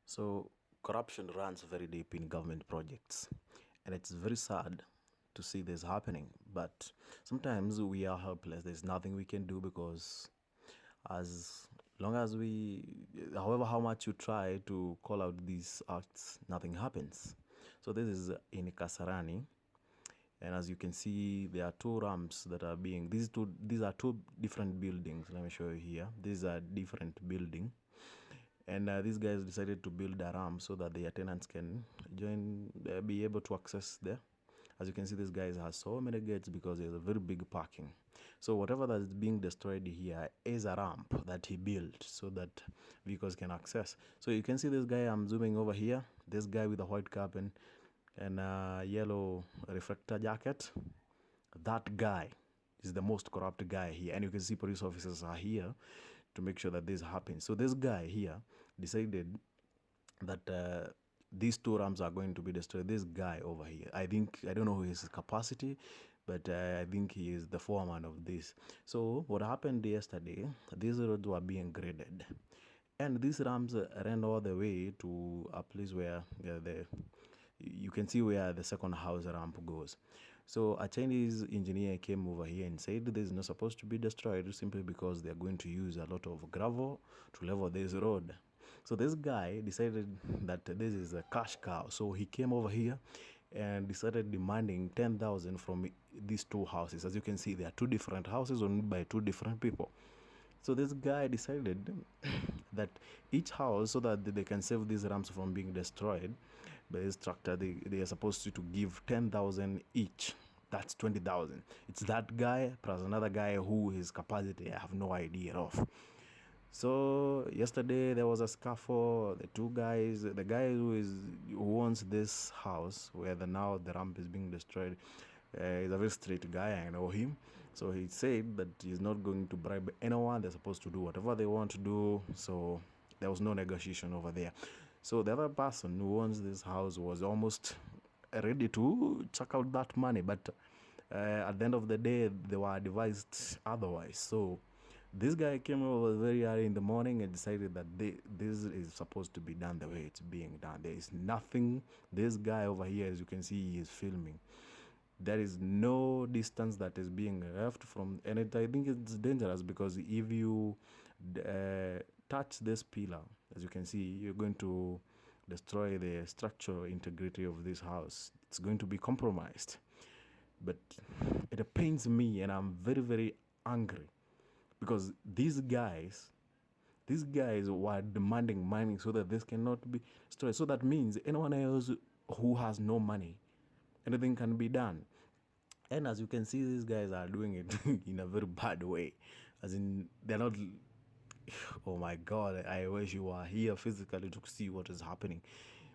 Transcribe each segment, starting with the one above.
So corruption runs very deep in government projects, and it's very sad to see this happening. But sometimes we are helpless. There's nothing we can do because as long as however how much you try to call out these acts, nothing happens. So this is in Kasarani, and as you can see, there are two ramps that are being. These are two different buildings. Let me show you here. These are different building, and these guys decided to build a ramp so that their tenants can be able to access there. As you can see, this guys has so many gates because there's a very big parking. So whatever that is being destroyed here is a ramp that he built so that vehicles can access. So you can see this guy. I'm zooming over here. This guy with a white cap and a yellow reflector jacket. That guy is the most corrupt guy here, and you can see police officers are here to make sure that this happens. So this guy here decided that these two ramps are going to be destroyed. This guy over here, I don't know his capacity, but I think he is the foreman of this. So what happened yesterday, these roads were being graded, and these ramps ran all the way to a place where you can see where the second house ramp goes. So a Chinese engineer came over here and said this is not supposed to be destroyed simply because they are going to use a lot of gravel to level this road. So this guy decided that this is a cash cow. So he came over here and decided demanding 10,000 from these two houses. As you can see, there are two different houses owned by two different people. So this guy decided that each house, so that they can save these ramps from being destroyed by this tractor, they are supposed to give 10,000 each. That's 20,000. It's that guy plus another guy who his capacity I have no idea of. So yesterday there was a scuffle. The two guys, the guy who owns this house where now the ramp is being destroyed, he's a very straight guy. I know him. So he said that he's not going to bribe anyone. They're supposed to do whatever they want to do. So there was no negotiation over there. So the other person who owns this house was almost ready to check out that money, but at the end of the day, they were advised otherwise. So this guy came over very early in the morning and decided that this is supposed to be done the way it's being done. There is nothing. This guy over here, as you can see, he is filming. There is no distance that is being left from, and I think it's dangerous because if you touch this pillar, as you can see, you're going to destroy the structural integrity of this house. It's going to be compromised. But it pains me, and I'm very, very angry because these guys were demanding money so that this cannot be destroyed. So that means anyone else who has no money, anything can be done. And as you can see, these guys are doing it in a very bad way. As in, they're not. Oh my God! I wish you were here physically to see what is happening,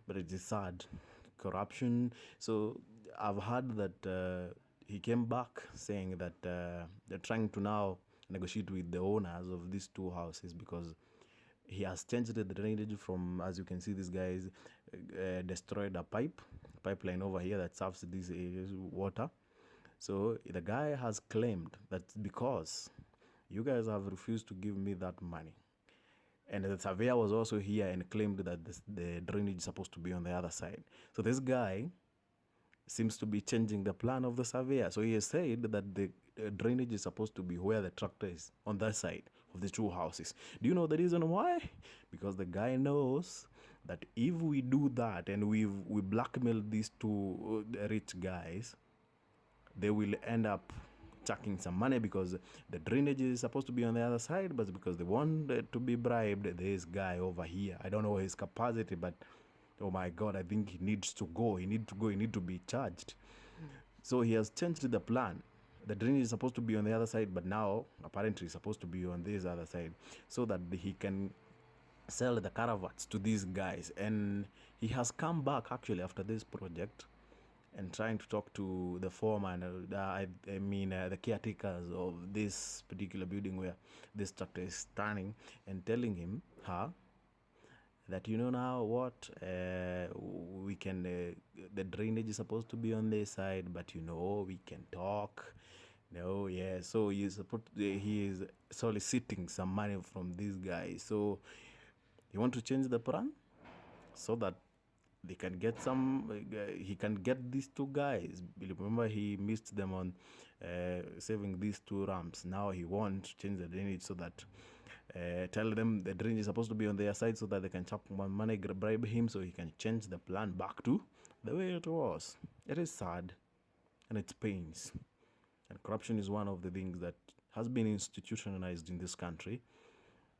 but it is sad. Corruption. So I've heard that he came back saying that they're trying to now negotiate with the owners of these two houses because he has changed the drainage from, as you can see, this guys destroyed a pipeline over here that serves these areas water. So the guy has claimed that because you guys have refused to give me that money, and the surveyor was also here and claimed that the drainage is supposed to be on the other side. So this guy seems to be changing the plan of the surveyor. So he has said that the drainage is supposed to be where the tractor is, on that side of the two houses. Do you know the reason why? Because the guy knows that if we do that and we blackmail these two rich guys, they will end up chucking some money because the drainage is supposed to be on the other side, but because they want to be bribed, this guy over here, I don't know his capacity, but oh my God, I think he needs to go. He needs to be charged. So he has changed the plan. The drainage is supposed to be on the other side, but now apparently it's supposed to be on this other side so that he can sell the caravans to these guys. And he has come back actually after this project and trying to talk to the foreman, the caretakers of this particular building where this tractor is standing, and telling him, that now what, we can, the drainage is supposed to be on this side, but we can talk. No, yeah. So he is soliciting some money from these guys. So you want to change the plan? so that they can get he can get these two guys. Remember, he missed them on saving these two ramps. Now he wants to change the drainage so that tell them the drainage is supposed to be on their side so that they can chop money, bribe him so he can change the plan back to the way it was. It is sad and it pains. And corruption is one of the things that has been institutionalized in this country,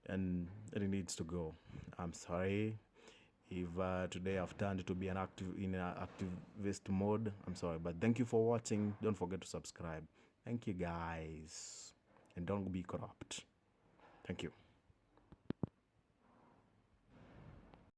and it needs to go. I'm sorry if today I've turned to be an activist mode. I'm sorry, but thank you for watching. Don't forget to subscribe. Thank you, guys, and don't be corrupt. Thank you.